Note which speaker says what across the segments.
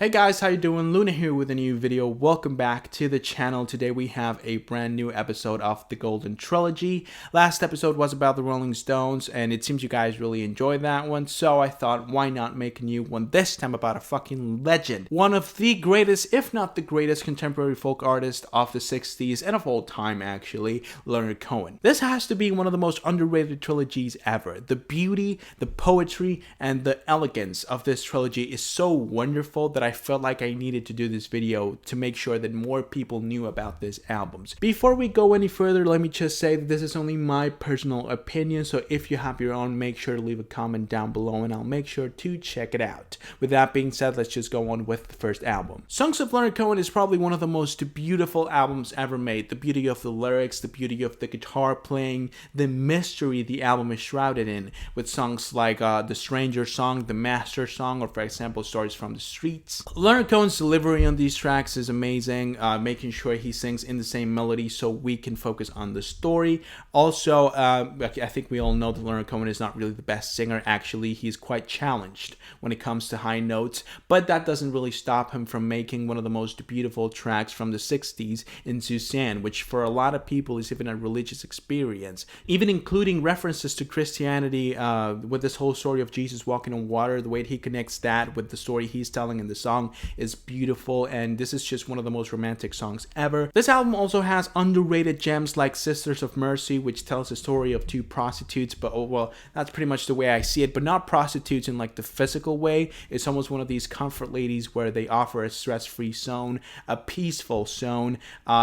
Speaker 1: Hey guys, how you doing? Luna here with a new video. Welcome back to the channel. Today we have a brand new episode of the Golden Trilogy. Last episode was about the Rolling Stones, and it seems you guys really enjoyed that one, so I thought why not make a new one, this time about a fucking legend. One of the greatest, if not the greatest, contemporary folk artist of the 60s and of all time actually, Leonard Cohen. This has to be one of the most underrated trilogies ever. The beauty, the poetry, and the elegance of this trilogy is so wonderful that I felt like I needed to do this video to make sure that more people knew about these albums. Before we go any further, let me just say that this is only my personal opinion, so if you have your own, make sure to leave a comment down below and I'll make sure to check it out. With that being said, let's just go on with the first album. Songs of Leonard Cohen is probably one of the most beautiful albums ever made. The beauty of the lyrics, the beauty of the guitar playing, the mystery the album is shrouded in, with songs like the Stranger song, the Master song, or for example, Stories from the Streets. Leonard Cohen's delivery on these tracks is amazing, making sure he sings in the same melody so we can focus on the story. Also, I think we all know that Leonard Cohen is not really the best singer. Actually, he's quite challenged when it comes to high notes, but that doesn't really stop him from making one of the most beautiful tracks from the 60s in Suzanne, which for a lot of people is even a religious experience, even including references to Christianity with this whole story of Jesus walking on water. The way he connects that with the story he's telling in the song is beautiful, and this is just one of the most romantic songs ever. This album also has underrated gems like Sisters of Mercy, which tells the story of two prostitutes, but oh well, that's pretty much the way I see it, but not prostitutes in like the physical way. It's almost one of these comfort ladies where they offer a stress-free zone, a peaceful zone.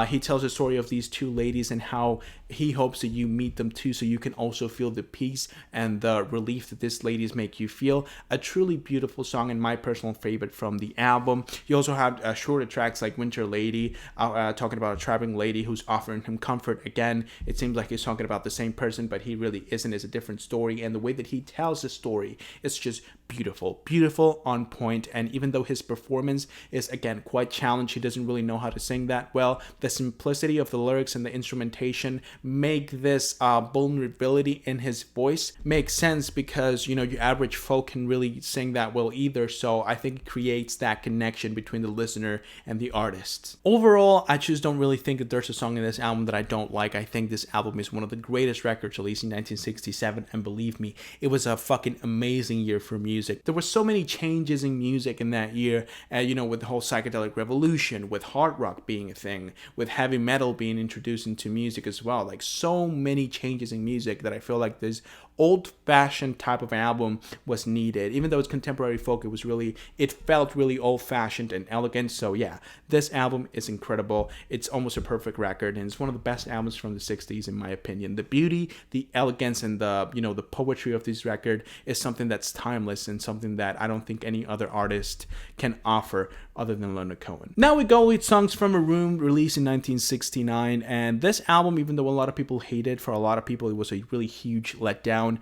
Speaker 1: He tells the story of these two ladies and how he hopes that you meet them too, so you can also feel the peace and the relief that these ladies make you feel. A truly beautiful song and my personal favorite from the album. You also have shorter tracks like Winter Lady, talking about a traveling lady who's offering him comfort. Again, it seems like he's talking about the same person, but he really isn't. It's a different story, and the way that he tells the story is just beautiful, on point. And even though his performance is again quite challenged, he doesn't really know how to sing that well, the simplicity of the lyrics and the instrumentation make this vulnerability in his voice make sense, because you know your average folk can really sing that well either. So I think it creates that connection between the listener and the artist. Overall, I just don't really think that there's a song in this album that I don't like. I think this album is one of the greatest records released in 1967, and believe me, it was a fucking amazing year for music. There were so many changes in music in that year, you know, with the whole psychedelic revolution, with hard rock being a thing, with heavy metal being introduced into music as well. Like so many changes in music that I feel like this old-fashioned type of album was needed. Even though it's contemporary folk, it felt really old-fashioned and elegant. So yeah, this album is incredible. It's almost a perfect record, and it's one of the best albums from the 60s in my opinion. The beauty, the elegance, and the the poetry of this record is something that's timeless and something that I don't think any other artist can offer other than Leonard Cohen. Now we go with Songs from a Room, released in 1969, and this album, even though a lot of people hate it, for a lot of people it was a really huge letdown,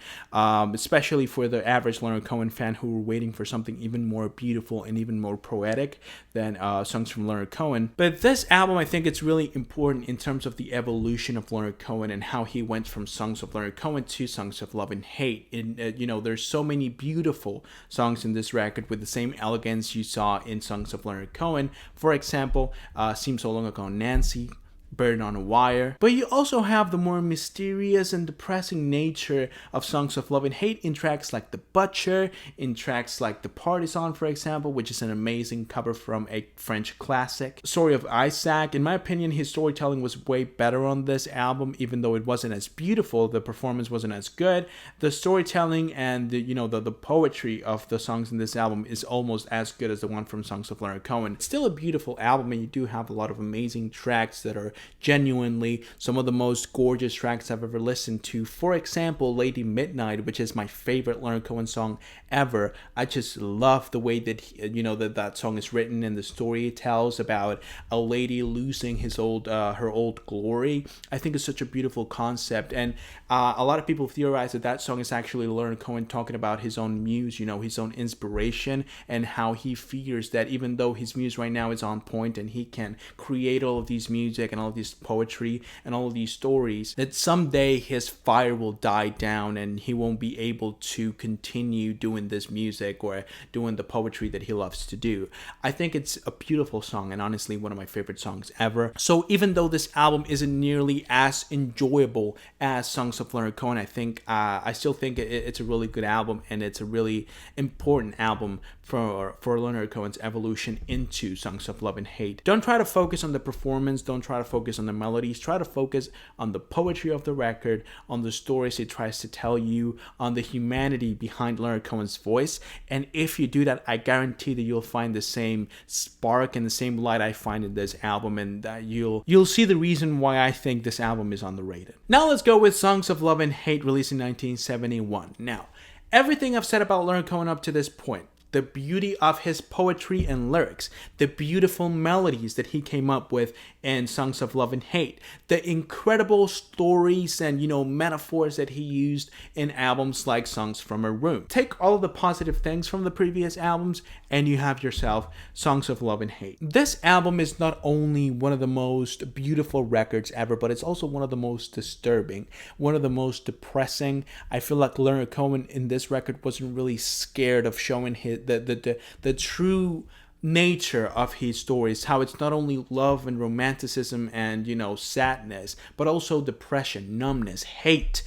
Speaker 1: especially for the average Leonard Cohen fan who were waiting for something even more beautiful and even more poetic than Songs from Leonard Cohen. But this album, I think it's really important in terms of the evolution of Leonard Cohen and how he went from Songs of Leonard Cohen to Songs of Love and Hate. And there's so many beautiful songs in this record with the same elegance you saw in Songs of Leonard Cohen. For example, Seems So Long Ago, Nancy, Bird on a Wire. But you also have the more mysterious and depressing nature of Songs of Love and Hate in tracks like The Butcher, in tracks like The Partisan, for example, which is an amazing cover from a French classic. Story of Isaac, in my opinion, his storytelling was way better on this album, even though it wasn't as beautiful, the performance wasn't as good. The storytelling and the poetry of the songs in this album is almost as good as the one from Songs of Leonard Cohen. It's still a beautiful album, and you do have a lot of amazing tracks that are genuinely some of the most gorgeous tracks I've ever listened to. For example, Lady Midnight, which is my favorite Leonard Cohen song ever. I just love the way that that song is written and the story it tells about a lady losing her old glory. I think it's such a beautiful concept, and a lot of people theorize that song is actually Leonard Cohen talking about his own muse, his own inspiration, and how he fears that even though his muse right now is on point and he can create all of these music and all all this poetry and all of these stories, that someday his fire will die down and he won't be able to continue doing this music or doing the poetry that he loves to do. I think it's a beautiful song and honestly one of my favorite songs ever. So even though this album isn't nearly as enjoyable as Songs of Leonard Cohen, I still think it's a really good album, and it's a really important album for Leonard Cohen's evolution into Songs of Love and Hate. Don't try to focus on the performance, don't try to focus on the melodies, try to focus on the poetry of the record, on the stories it tries to tell you, on the humanity behind Leonard Cohen's voice. And if you do that, I guarantee that you'll find the same spark and the same light I find in this album, and that you'll see the reason why I think this album is underrated. Now let's go with Songs of Love and Hate, released in 1971. Now, everything I've said about Leonard Cohen up to this point, the beauty of his poetry and lyrics, the beautiful melodies that he came up with in Songs of Love and Hate, the incredible stories and, metaphors that he used in albums like Songs from a Room. Take all of the positive things from the previous albums and you have yourself Songs of Love and Hate. This album is not only one of the most beautiful records ever, but it's also one of the most disturbing, one of the most depressing. I feel like Leonard Cohen in this record wasn't really scared of showing the true nature of his stories, how it's not only love and romanticism and sadness, but also depression, numbness, hate,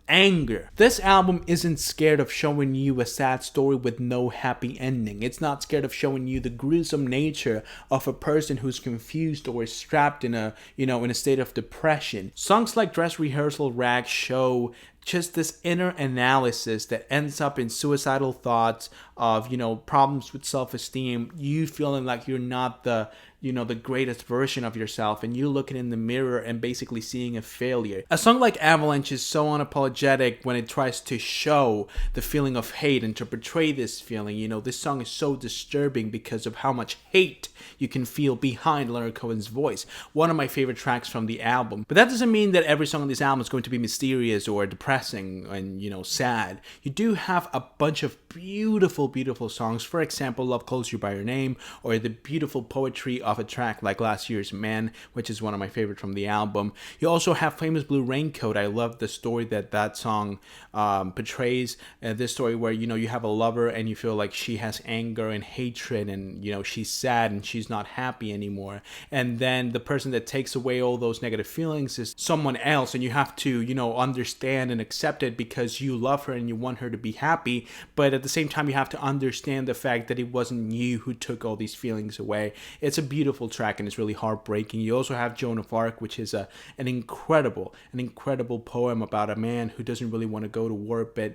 Speaker 1: anger. This album isn't scared of showing you a sad story with no happy ending. It's not scared of showing you the gruesome nature of a person who's confused or is trapped in a state of depression. Songs like Dress Rehearsal Rag show just this inner analysis that ends up in suicidal thoughts of, problems with self-esteem, you feeling like you're not the greatest version of yourself, and you looking in the mirror and basically seeing a failure. A song like Avalanche is so unapologetic when it tries to show the feeling of hate and to portray this feeling. This song is so disturbing because of how much hate you can feel behind Leonard Cohen's voice. One of my favorite tracks from the album. But that doesn't mean that every song on this album is going to be mysterious or depressing and, sad. You do have a bunch of beautiful songs. For example, Love Calls You By Your Name, or the beautiful poetry of a track like Last Year's Man, which is one of my favorites from the album. You also have Famous Blue Raincoat. I love the story that song portrays. This story where, you have a lover and you feel like she has anger and hatred and, she's sad and she's not happy anymore. And then the person that takes away all those negative feelings is someone else, and you have to, understand and accept it because you love her and you want her to be happy. But at the same time, you have to understand the fact that it wasn't you who took all these feelings away. It's a beautiful track and it's really heartbreaking. You also have Joan of Arc, which is an incredible poem about a man who doesn't really want to go to work, but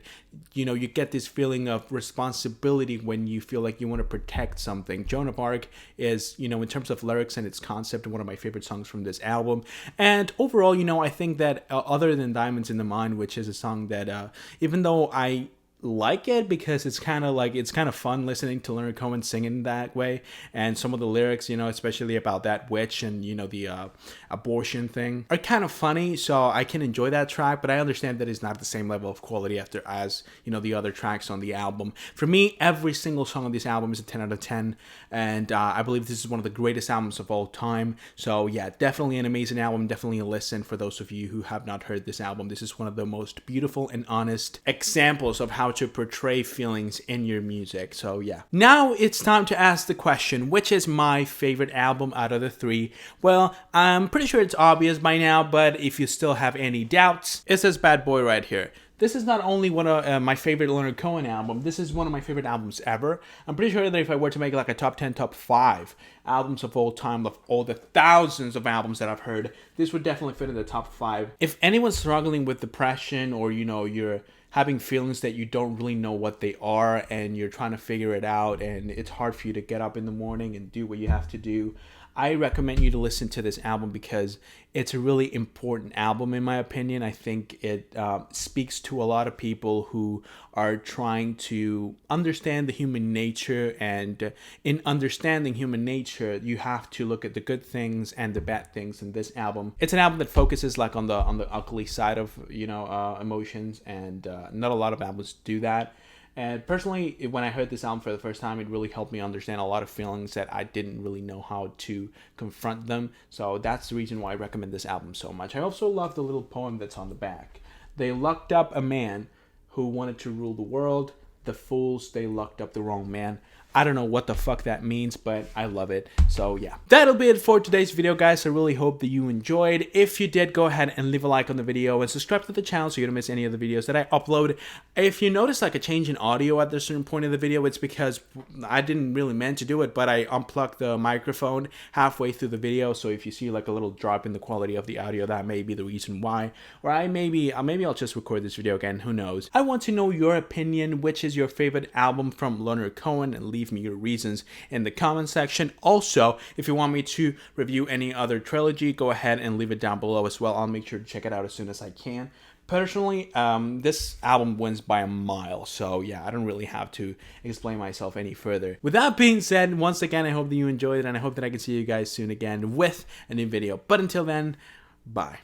Speaker 1: you get this feeling of responsibility when you feel like you want to protect something. Joan of Arc is, in terms of lyrics and its concept, one of my favorite songs from this album. And overall, I think that other than Diamonds in the Mind, which is a song that even though I like it because it's kind of fun listening to Leonard Cohen singing that way, and some of the lyrics, especially about that witch and the abortion thing, are kind of funny, so I can enjoy that track. But I understand that it's not the same level of quality as the other tracks on the album. For me, every single song on this album is a 10 out of 10, and I believe this is one of the greatest albums of all time. So yeah, definitely an amazing album, definitely a listen for those of you who have not heard this album. This is one of the most beautiful and honest examples of how to portray feelings in your music. So yeah. Now it's time to ask the question, which is my favorite album out of the three? Well, I'm pretty sure it's obvious by now, but if you still have any doubts, it's this bad boy right here. This is not only one of my favorite Leonard Cohen album, this is one of my favorite albums ever. I'm pretty sure that if I were to make like a top 10, top 5 albums of all time, of all the thousands of albums that I've heard, this would definitely fit in the top 5. If anyone's struggling with depression, or you're having feelings that you don't really know what they are and you're trying to figure it out and it's hard for you to get up in the morning and do what you have to do, I recommend you to listen to this album because it's a really important album in my opinion. I think it speaks to a lot of people who are trying to understand the human nature, and in understanding human nature, you have to look at the good things and the bad things in this album. It's an album that focuses like on the ugly side of emotions, and not a lot of albums do that. And personally, when I heard this album for the first time, it really helped me understand a lot of feelings that I didn't really know how to confront them. So that's the reason why I recommend this album so much. I also love the little poem that's on the back. They locked up a man who wanted to rule the world. The fools, they locked up the wrong man. I don't know what the fuck that means, but I love it. So yeah, that'll be it for today's video, guys. I really hope that you enjoyed. If you did, go ahead and leave a like on the video and subscribe to the channel so you don't miss any of the videos that I upload. If you notice like a change in audio at a certain point of the video, it's because I didn't really meant to do it, but I unplugged the microphone halfway through the video. So if you see like a little drop in the quality of the audio, that may be the reason why. Or maybe I'll just record this video again, who knows. I want to know your opinion. Which is your favorite album from Leonard Cohen? And leave me your reasons in the comment section. Also, if you want me to review any other trilogy, go ahead and leave it down below as well. I'll make sure to check it out as soon as I can. Personally, this album wins by a mile, so yeah, I don't really have to explain myself any further. With that being said, once again, I hope that you enjoyed it, and I hope that I can see you guys soon again with a new video. But until then, bye.